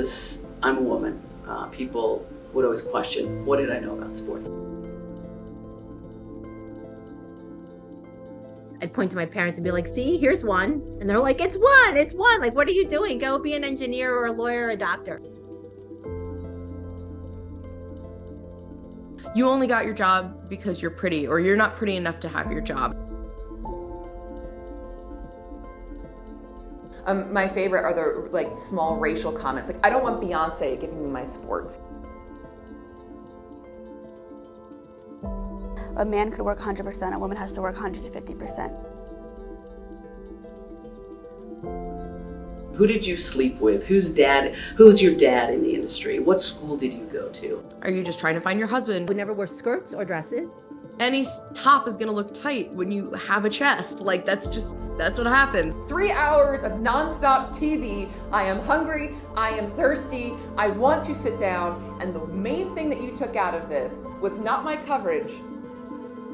because I'm a woman. People would always question, what did I know about sports? I'd point to my parents and be like, see, here's one. And they're like, it's one. Like, what are you doing? Go be an engineer or a lawyer or a doctor. You only got your job because you're pretty, or you're not pretty enough to have your job. My favorite are the small racial comments. Like, I don't want Beyonce giving me my sports. A man could work 100%, a woman has to work 150%. Who did you sleep with? Who's your dad in the industry? What school did you go to? Are you just trying to find your husband? We never wore skirts or dresses. Any top is gonna look tight when you have a chest. Like, that's what happens. 3 hours of nonstop TV. I am hungry, I am thirsty, I want to sit down, and the main thing that you took out of this was not my coverage,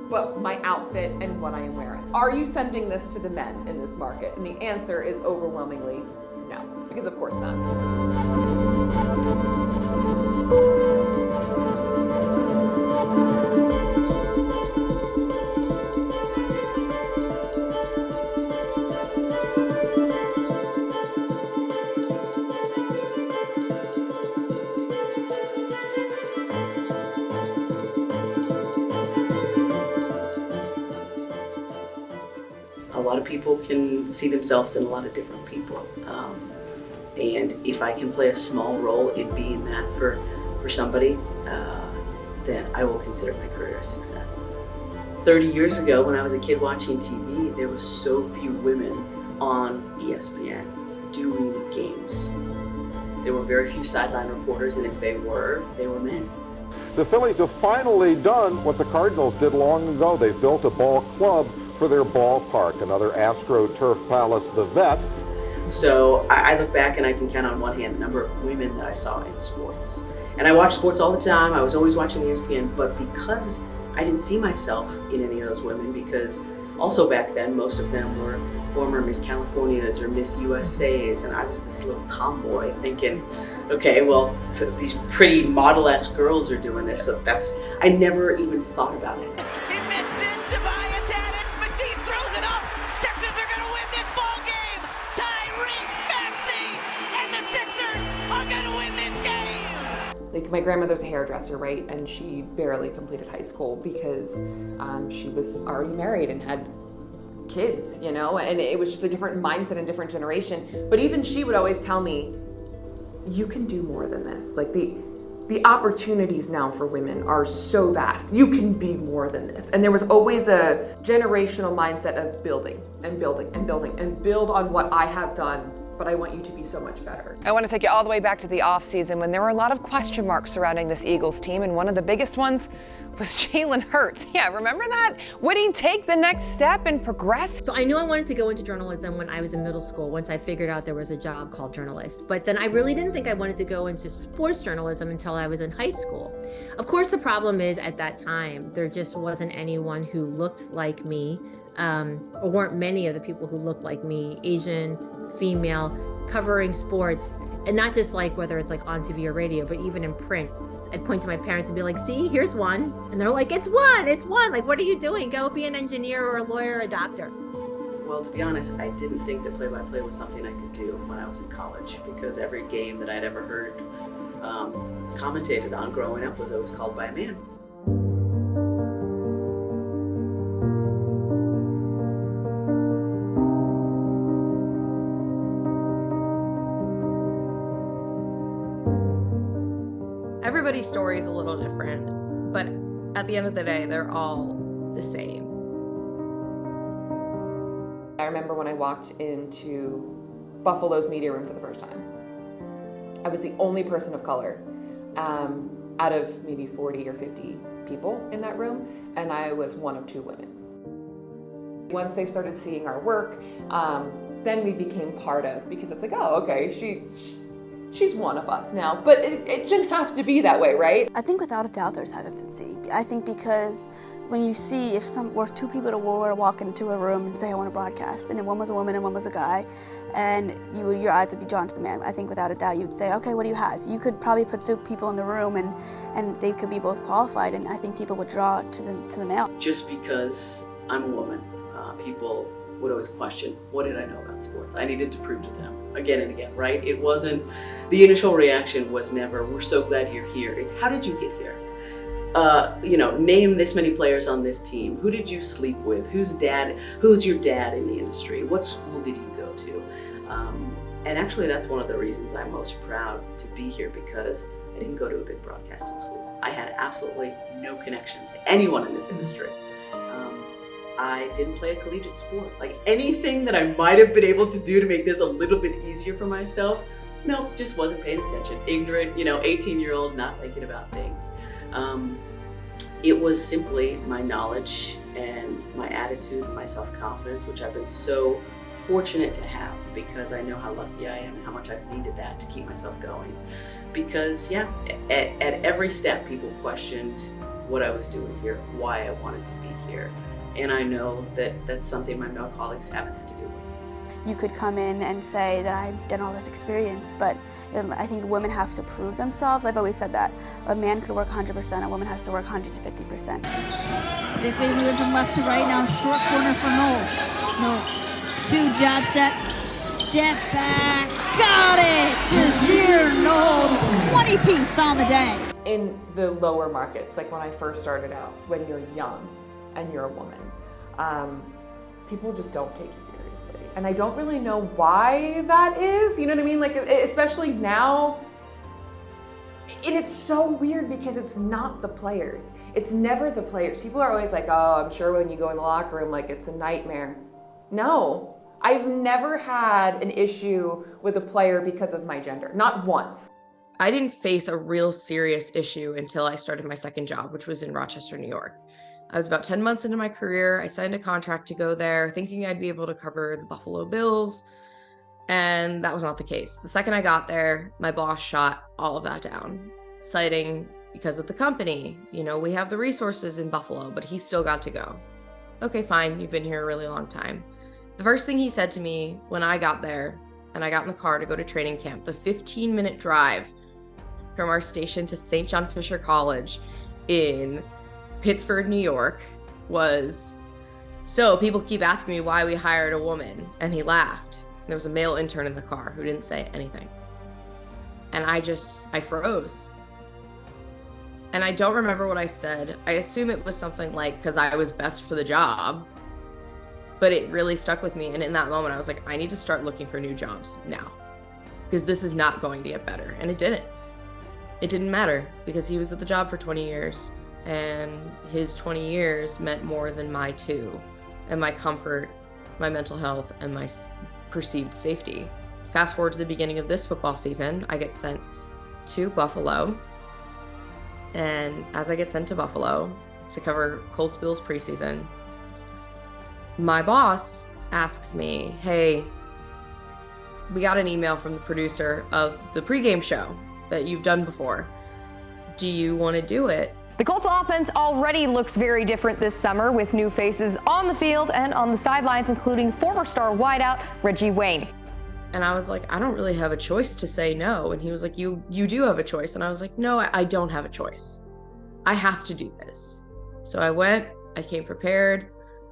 but my outfit and what I am wearing. Are you sending this to the men in this market? And the answer is overwhelmingly no, because of course not. A lot of people can see themselves in a lot of different people. And if I can play a small role in being that for somebody, then I will consider my career a success. 30 years ago, when I was a kid watching TV, there was so few women on ESPN doing games. There were very few sideline reporters, and if they were men. The Phillies have finally done what the Cardinals did long ago. They've built a ball club for their ballpark, another AstroTurf Palace, the Vet. So I look back and I can count on one hand the number of women that I saw in sports. And I watch sports all the time. I was always watching ESPN, but because I didn't see myself in any of those women, because also back then most of them were former Miss Californias or Miss USAs, and I was this little tomboy thinking, okay, well, these pretty model-esque girls are doing this, so I never even thought about it. He missed it, Tobias had it, Matisse throws it up, Sixers are going to win this ball game, Tyrese Maxey, and the Sixers are going to win this game. Like, my grandmother's a hairdresser, right? And she barely completed high school because she was already married and had kids, you know? And it was just a different mindset and different generation. But even she would always tell me, you can do more than this. Like, the opportunities now for women are so vast. You can be more than this. And there was always a generational mindset of building and building and building and build on what I have done, but I want you to be so much better. I want to take you all the way back to the offseason when there were a lot of question marks surrounding this Eagles team, and one of the biggest ones was Jalen Hurts. Yeah, remember that? Would he take the next step and progress? So I knew I wanted to go into journalism when I was in middle school, once I figured out there was a job called journalist. But then I really didn't think I wanted to go into sports journalism until I was in high school. Of course, the problem is at that time, there just wasn't anyone who looked like me, or weren't many of the people who looked like me, Asian, female, covering sports, and not just like whether it's like on TV or radio, but even in print. I'd point to my parents and be like, see, here's one. And they're like, it's one. Like, what are you doing? Go be an engineer or a lawyer or a doctor. Well, to be honest, I didn't think that play-by-play was something I could do when I was in college, because every game that I'd ever heard commentated on growing up was always called by a man. Everybody's story is a little different, but at the end of the day, they're all the same. I remember when I walked into Buffalo's media room for the first time. I was the only person of color out of maybe 40 or 50 people in that room, and I was one of two women. Once they started seeing our work, then we became part of, because it's like, oh, okay, she's one of us now, but it shouldn't have to be that way, right? I think without a doubt there's hesitancy. I think because when you see if two people were to walk into a room and say, I want to broadcast, and one was a woman and one was a guy, and your eyes would be drawn to the man, I think without a doubt you'd say, okay, what do you have? You could probably put two people in the room and they could be both qualified, and I think people would draw to the male. Just because I'm a woman, people would always question, what did I know about sports? I needed to prove to them again and again, right? It wasn't, the initial reaction was never, we're so glad you're here. It's, how did you get here? Name this many players on this team. Who did you sleep with? Who's your dad in the industry? What school did you go to? And actually that's one of the reasons I'm most proud to be here, because I didn't go to a big broadcasting school. I had absolutely no connections to anyone in this industry. I didn't play a collegiate sport. Like anything that I might have been able to do to make this a little bit easier for myself, no, just wasn't paying attention. Ignorant, 18-year-old, not thinking about things. It was simply my knowledge and my attitude and my self-confidence, which I've been so fortunate to have, because I know how lucky I am and how much I've needed that to keep myself going. Because at every step, people questioned what I was doing here, why I wanted to be here. And I know that that's something my male colleagues haven't had to do with. You could come in and say that I've done all this experience, but I think women have to prove themselves. I've always said that. A man could work 100%, a woman has to work 150%. Big moving from left to right now, short corner for Knowles. Knowles, 2 jab step back, got it! Jazir Knowles, 20 piece on the day. In the lower markets, like when I first started out, when you're young and you're a woman, people just don't take you seriously. And I don't really know why that is, you know what I mean? Like, especially now, and it's so weird because it's not the players. It's never the players. People are always like, oh, I'm sure when you go in the locker room, like it's a nightmare. No, I've never had an issue with a player because of my gender, not once. I didn't face a real serious issue until I started my second job, which was in Rochester, New York. I was about 10 months into my career. I signed a contract to go there thinking I'd be able to cover the Buffalo Bills, and that was not the case. The second I got there, my boss shot all of that down, citing because of the company. We have the resources in Buffalo, but he still got to go. Okay, fine, you've been here a really long time. The first thing he said to me when I got there, and I got in the car to go to training camp, the 15-minute drive from our station to St. John Fisher College in Pittsburgh, New York, was, so people keep asking me why we hired a woman, and he laughed. There was a male intern in the car who didn't say anything. And I froze. And I don't remember what I said. I assume it was something like, because I was best for the job, but it really stuck with me. And in that moment, I was like, I need to start looking for new jobs now, because this is not going to get better. And it didn't. It didn't matter, because he was at the job for 20 years. And his 20 years meant more than my 2, and my comfort, my mental health, and my perceived safety. Fast forward to the beginning of this football season, I get sent to Buffalo. And as I get sent to Buffalo to cover Colts Bills preseason, my boss asks me, hey, we got an email from the producer of the pregame show that you've done before. Do you want to do it? The Colts offense already looks very different this summer, with new faces on the field and on the sidelines, including former star wideout Reggie Wayne. And I was like, I don't really have a choice to say no. And he was like, you do have a choice. And I was like, no, I don't have a choice. I have to do this. So I went, I came prepared,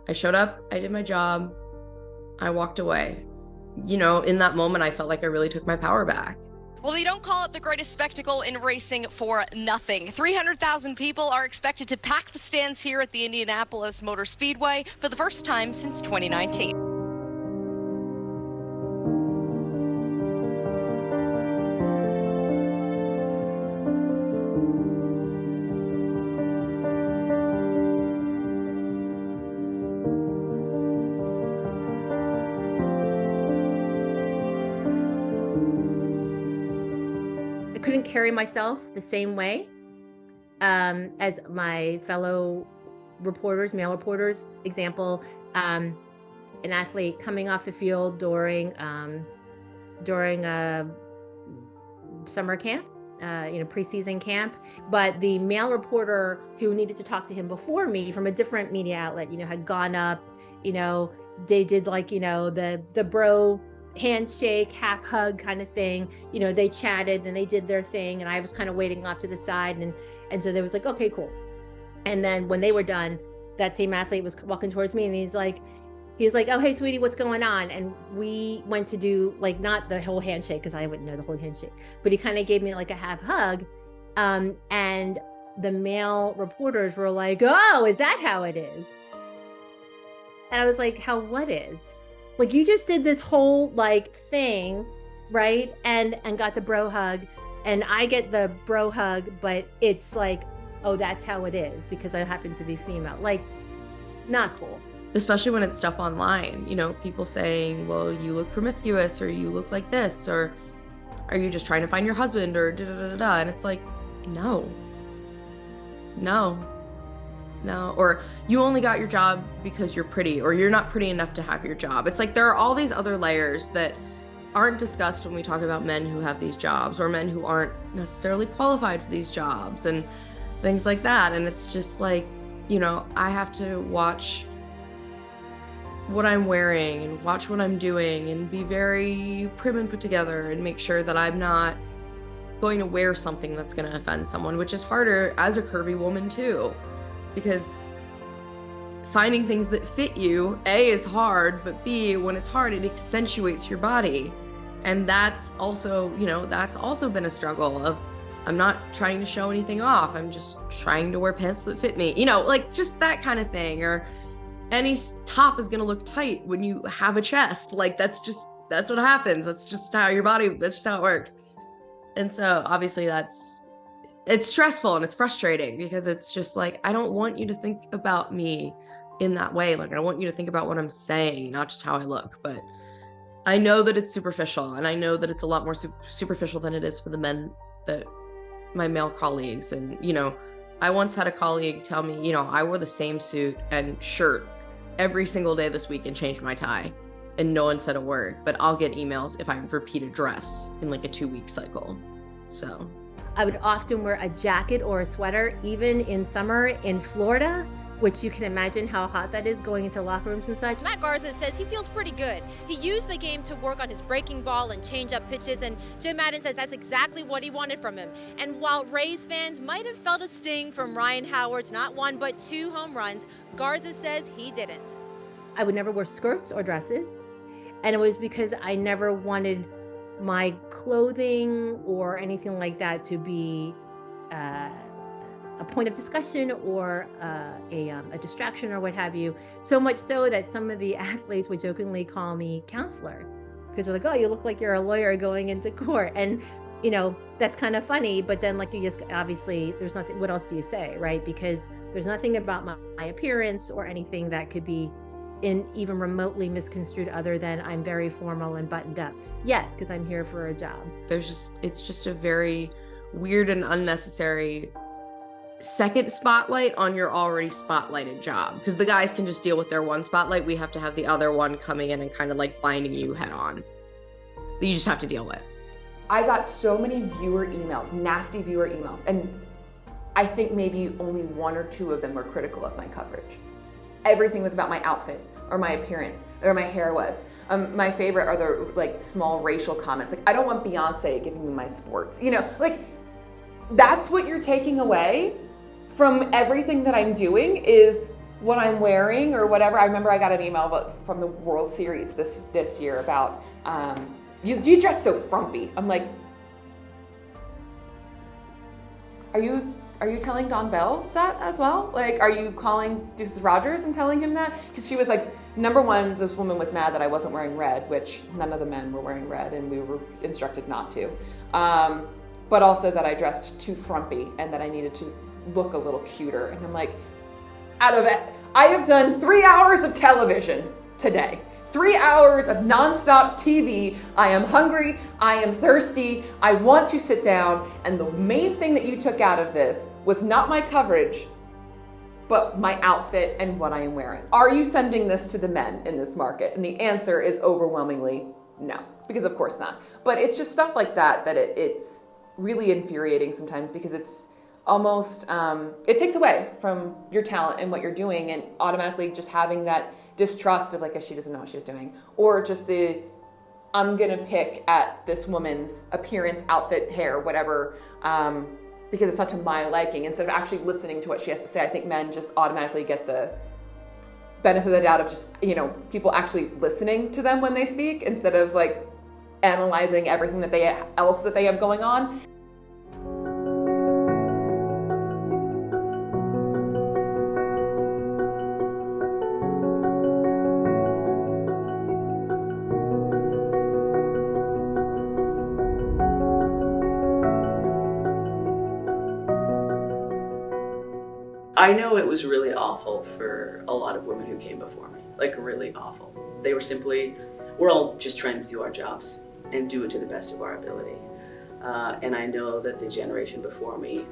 I showed up, I did my job, I walked away. In that moment, I felt like I really took my power back. Well, they don't call it the greatest spectacle in racing for nothing. 300,000 people are expected to pack the stands here at the Indianapolis Motor Speedway for the first time since 2019. Couldn't carry myself the same way as my fellow reporters, male reporters. Example, an athlete coming off the field during a summer camp preseason camp. But the male reporter who needed to talk to him before me from a different media outlet, had gone up, they did the bro handshake, half hug kind of thing. They chatted and they did their thing, and I was kind of waiting off to the side, and so they was like, okay, cool. And then when they were done, that same athlete was walking towards me, and he's like, oh, hey, sweetie, what's going on? And we went to do not the whole handshake, because I wouldn't know the whole handshake, but he kind of gave me a half hug. And the male reporters were like, oh, is that how it is? And I was like, how what is? You just did this whole thing, right? And got the bro hug, and I get the bro hug, but it's oh, that's how it is because I happen to be female. Not cool. Especially when it's stuff online, people saying, well, you look promiscuous, or you look like this, or are you just trying to find your husband, or da-da-da-da-da. And it's like, no. Or you only got your job because you're pretty, or you're not pretty enough to have your job. It's there are all these other layers that aren't discussed when we talk about men who have these jobs, or men who aren't necessarily qualified for these jobs and things like that. And it's just I have to watch what I'm wearing and watch what I'm doing and be very prim and put together and make sure that I'm not going to wear something that's going to offend someone, which is harder as a curvy woman too, because finding things that fit you, A, is hard, but B, when it's hard, it accentuates your body. And that's also, that's also been a struggle of, I'm not trying to show anything off. I'm just trying to wear pants that fit me, just that kind of thing. Or any top is going to look tight when you have a chest. That's what happens. That's just how your body, that's just how it works. And so obviously it's stressful and it's frustrating, because it's just I don't want you to think about me in that way. I want you to think about what I'm saying, not just how I look. But I know that it's superficial, and I know that it's a lot more superficial than it is for the men that my male colleagues. And, I once had a colleague tell me, I wore the same suit and shirt every single day this week and changed my tie, and no one said a word, but I'll get emails if I repeat a dress in a 2-week cycle. So I would often wear a jacket or a sweater, even in summer in Florida, which you can imagine how hot that is going into locker rooms and such. Matt Garza says he feels pretty good. He used the game to work on his breaking ball and change up pitches, and Joe Madden says that's exactly what he wanted from him. And while Rays fans might have felt a sting from Ryan Howard's not 1 but 2 home runs, Garza says he didn't. I would never wear skirts or dresses, and it was because I never wanted my clothing or anything like that to be a point of discussion or a distraction or what have you. So much so that some of the athletes would jokingly call me counselor, because they're like, oh, you look like you're a lawyer going into court. And, that's kind of funny. But then you just, obviously, there's nothing, what else do you say, right? Because there's nothing about my appearance or anything that could be even remotely misconstrued other than I'm very formal and buttoned up. Yes, because I'm here for a job. It's just a very weird and unnecessary second spotlight on your already spotlighted job, because the guys can just deal with their one spotlight. We have to have the other one coming in and kind of blinding you head on that you just have to deal with. I got so many viewer emails, nasty viewer emails, and I think maybe only 1 or 2 of them were critical of my coverage. Everything was about my outfit or my appearance or my hair was. My favorite are the small racial comments. I don't want Beyonce giving me my sports. That's what you're taking away from everything that I'm doing is what I'm wearing or whatever. I remember I got an email from the World Series this year about, you dress so frumpy. I'm like, are you telling Don Bell that as well? Are you calling Deuces Rogers and telling him that? Because she was number one, this woman was mad that I wasn't wearing red, which none of the men were wearing red and we were instructed not to. But also that I dressed too frumpy and that I needed to look a little cuter. And I'm like, out of it, I have done 3 hours of television today. 3 hours of nonstop TV. I am hungry. I am thirsty. I want to sit down. And the main thing that you took out of this was not my coverage, but my outfit and what I am wearing. Are you sending this to the men in this market? And the answer is overwhelmingly no, because of course not. But it's just stuff like that it's really infuriating sometimes, because it's almost, it takes away from your talent and what you're doing, and automatically just having that distrust of like, she doesn't know what she's doing, or just I'm gonna pick at this woman's appearance, outfit, hair, whatever, because it's not to my liking, instead of actually listening to what she has to say. I think men just automatically get the benefit of the doubt of just, people actually listening to them when they speak, instead of like analyzing everything that they have going on. I know it was really awful for a lot of women who came before me, like really awful. They were simply, we're all just trying to do our jobs and do it to the best of our ability. And I know that the generation before me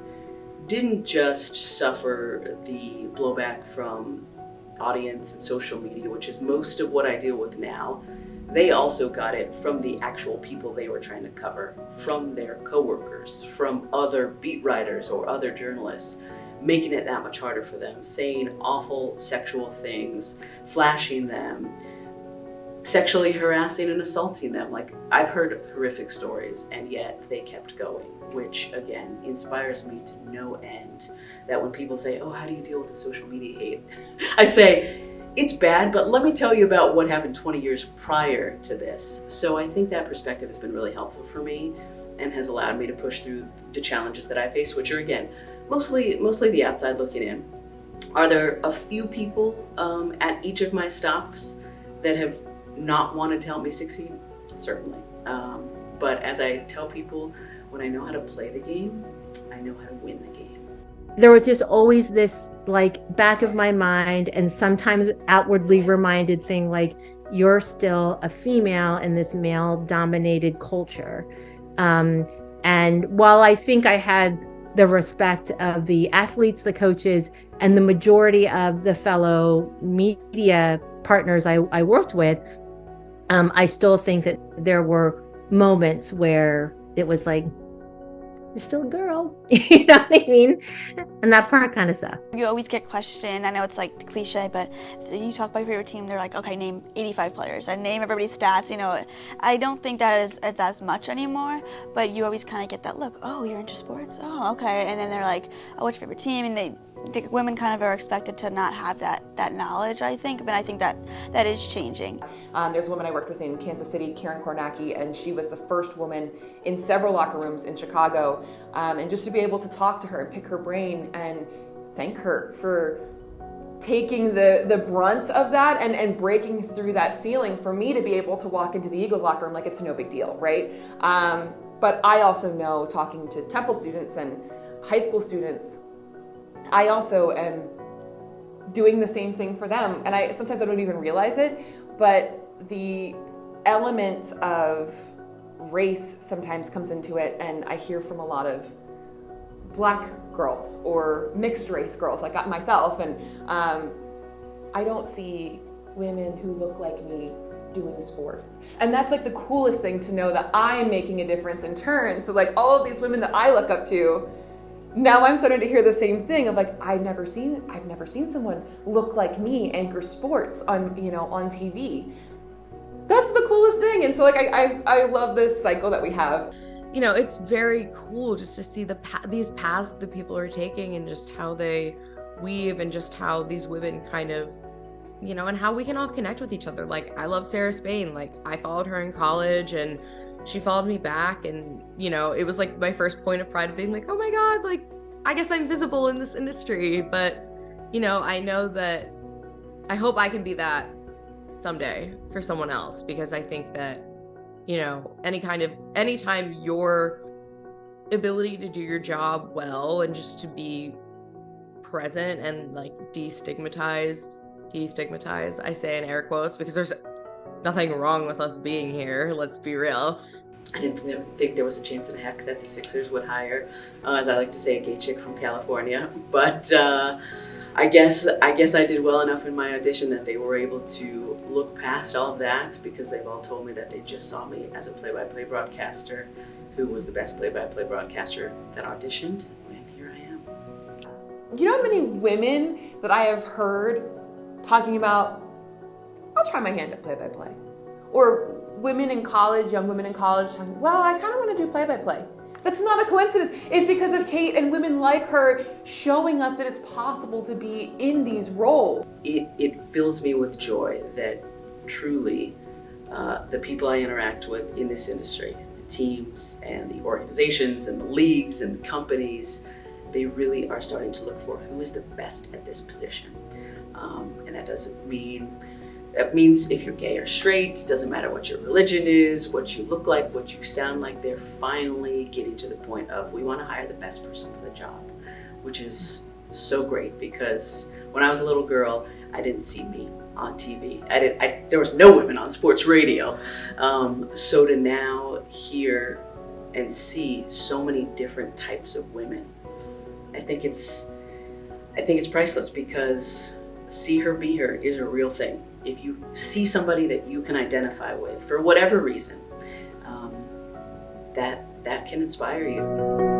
didn't just suffer the blowback from audience and social media, which is most of what I deal with now. They also got it from the actual people they were trying to cover, from their coworkers, from other beat writers or other journalists, making it that much harder for them, saying awful sexual things, flashing them, sexually harassing and assaulting them. Like, I've heard horrific stories, and yet they kept going, which again inspires me to no end. That when people say, oh, how do you deal with the social media hate? I say, it's bad, but let me tell you about what happened 20 years prior to this. So I think that perspective has been really helpful for me and has allowed me to push through the challenges that I face, which are, again, mostly the outside looking in. Are there a few people at each of my stops that have not wanted to help me succeed? Certainly. But as I tell people, when I know how to play the game, I know how to win the game. There was just always this like back of my mind and sometimes outwardly reminded thing, like, you're still a female in this male dominated culture. And while I think I had the respect of the athletes, the coaches, and the majority of the fellow media partners I worked with, I still think that there were moments where it was like, you're still a girl, you know what I mean? And that part kind of sucks. You always get questioned. I know it's like cliche, but if you talk about your favorite team, they're like, okay, name 85 players and name everybody's stats. I don't think that is as much anymore, but you always kind of get that look. Oh, you're into sports? Oh, okay. And then they're like, oh, what's your favorite team? And the women kind of are expected to not have that knowledge, I think, but I think that is changing. There's a woman I worked with in Kansas City, Karen Kornacki, and she was the first woman in several locker rooms in Chicago, and just to be able to talk to her and pick her brain and thank her for taking the brunt of that and breaking through that ceiling for me to be able to walk into the Eagles locker room like it's no big deal, right? But I also know, talking to Temple students and high school students, I also am doing the same thing for them. And sometimes I don't even realize it, but the element of race sometimes comes into it, and I hear from a lot of Black girls or mixed race girls like myself, and I don't see women who look like me doing sports. And that's like the coolest thing, to know that I'm making a difference in turn. So like all of these women that I look up to, now I'm starting to hear the same thing of like, I've never seen someone look like me anchor sports on TV. That's the coolest thing. And so like I love this cycle that we have. It's very cool just to see these paths that people are taking, and just how they weave, and just how these women kind of, and how we can all connect with each other. Like, I love Sarah Spain. Like, I followed her in college, and she followed me back, and it was like my first point of pride of being like, oh my God, like, I guess I'm visible in this industry. But I know that I hope I can be that someday for someone else, because I think that anytime your ability to do your job well and just to be present and like destigmatize, I say in air quotes, because there's nothing wrong with us being here, let's be real. I didn't think there was a chance in heck that the Sixers would hire, as I like to say, a gay chick from California. But I guess I did well enough in my audition that they were able to look past all of that, because they've all told me that they just saw me as a play-by-play broadcaster who was the best play-by-play broadcaster that auditioned, and here I am. You know how many women that I have heard talking about, I'll try my hand at play-by-play. Or women in college, young women in college, talking, well, I kind of want to do play-by-play. That's not a coincidence. It's because of Kate and women like her showing us that it's possible to be in these roles. It fills me with joy that truly the people I interact with in this industry, the teams and the organizations and the leagues and the companies, they really are starting to look for who is the best at this position. And that doesn't mean, that means if you're gay or straight, doesn't matter what your religion is, what you look like, what you sound like, they're finally getting to the point of, we want to hire the best person for the job, which is so great, because when I was a little girl, I didn't see me on TV. There was no women on sports radio. So to now hear and see so many different types of women, I think it's priceless, because see her, be her is a real thing. If you see somebody that you can identify with for whatever reason, that can inspire you.